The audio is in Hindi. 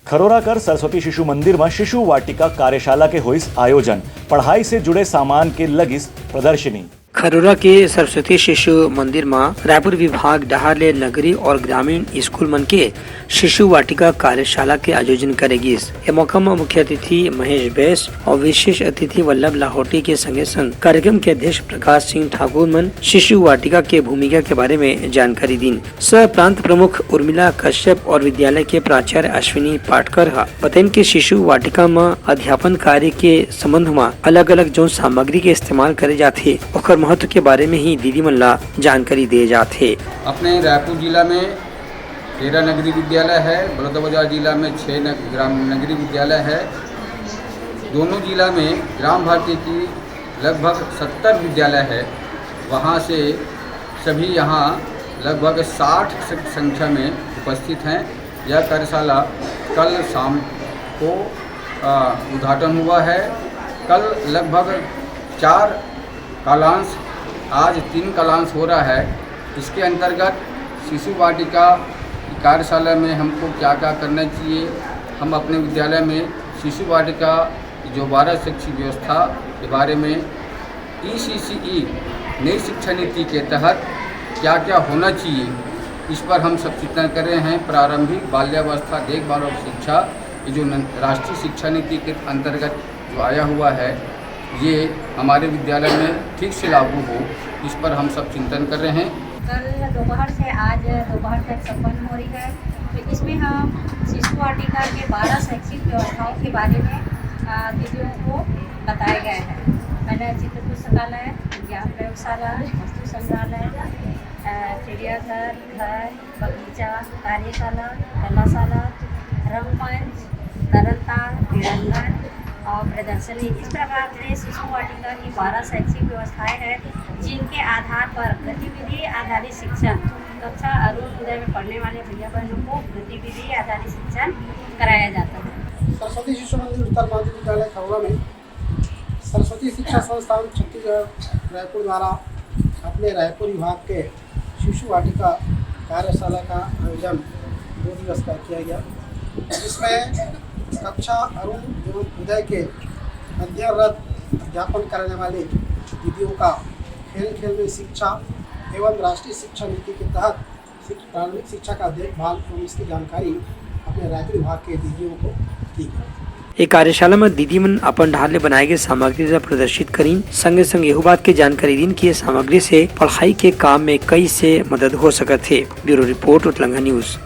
खरोरा कर सरस्वती शिशु मंदिर में शिशु वाटिका कार्यशाला के होइस आयोजन, पढ़ाई से जुड़े सामान के लगिस प्रदर्शनी। खरोरा के सरस्वती शिशु मंदिर में रायपुर विभाग डहारले नगरी और ग्रामीण स्कूल मन के शिशु वाटिका कार्यशाला के आयोजन करेगी। इस मौका में मुख्य अतिथि महेश बैस और विशेष अतिथि वल्लभ लाहौटी के संगे संग कार्यक्रम के अध्यक्ष प्रकाश सिंह ठाकुर मन शिशु वाटिका के भूमिका के बारे में जानकारी दी। सह प्रांत प्रमुख उर्मिला कश्यप और विद्यालय के प्राचार्य अश्विनी पाटकर बताइन के शिशु वाटिका में अध्यापन कार्य के संबंध में अलग अलग जो सामग्री के इस्तेमाल करे जाते और महत्व के बारे में ही दीदी मन ला जानकारी दिए जाते। अपने रायपुर जिला में 13 नगरीय विद्यालय है, बलौदाबाजार जिला में 6 ग्राम नगरीय विद्यालय है। दोनों जिला में ग्राम भारती की लगभग 70 विद्यालय है। वहाँ से सभी यहाँ लगभग 60 संख्या में उपस्थित हैं। यह कार्यशाला कल शाम को उद्घाटन हुआ है। कल लगभग 4 कालांश, आज 3 कालांश हो रहा है। इसके अंतर्गत शिशु वाटिका कार्यशाला में हमको क्या क्या करना चाहिए, हम अपने विद्यालय में शिशु वाटिका जो 12 शैक्षिक व्यवस्था के बारे में ECCE नई शिक्षा नीति के तहत क्या क्या होना चाहिए, इस पर हम सब चिंतन कर रहे हैं। प्रारंभिक बाल्यावस्था देखभाल और शिक्षा, ये जो राष्ट्रीय शिक्षा नीति के अंतर्गत जो आया हुआ है, ये हमारे विद्यालय में ठीक से लागू हो, इस पर हम सब चिंतन कर रहे हैं। कल दोपहर से आज दोपहर तक संपन्न हो रही है। तो इसमें हम शिशु वाटिका के 12 शैक्षिक व्यवस्थाओं के बारे में दीदियों को बताए गए हैं। पहले चित्र पुस्तकालय, ज्ञान प्रयोगशाला, वस्तु संग्रहालय, चिड़ियाघर, घर, बगीचा, कार्यशाला, कलाशाला, रंगमंच, तरनताल, क्रीड़ांगन और प्रदर्शनी। इस प्रकार से शिशु वाटिका की 12 शैक्षिक व्यवस्थाएं हैं, जिनके आधार पर गतिविधि आधारित शिक्षण कक्षा अरुणोदय में पढ़ने वाले भैया बहनों को गतिविधि आधारित शिक्षण कराया जाता है। सरस्वती शिशु मंदिर उत्तर माध्यमिक विद्यालय खरोरा में सरस्वती शिक्षा संस्थान छत्तीसगढ़ रायपुर द्वारा अपने रायपुर विभाग के शिशु वाटिका कार्यशाला का आयोजन 2 दिवस का किया गया, जिसमें कक्षा अरुण एवं उदय के अध्ययनरत अध्यापन करने वाले दीदियों का खेल में शिक्षा एवं राष्ट्रीय शिक्षा नीति के तहत प्रारंभिक शिक्षा का देखभाल एवं इसकी जानकारी अपने रायपुर विभाग के दीदियों को दी गई। एक कार्यशाला में दीदी मन अपन ढाले बनाए गए सामग्री से प्रदर्शित करीन, संगे संग यह बात की जानकारी दी कि सामग्री से पढ़ाई के काम में कई से मदद हो सकत है। ब्यूरो रिपोर्ट उत्तलंघा न्यूज।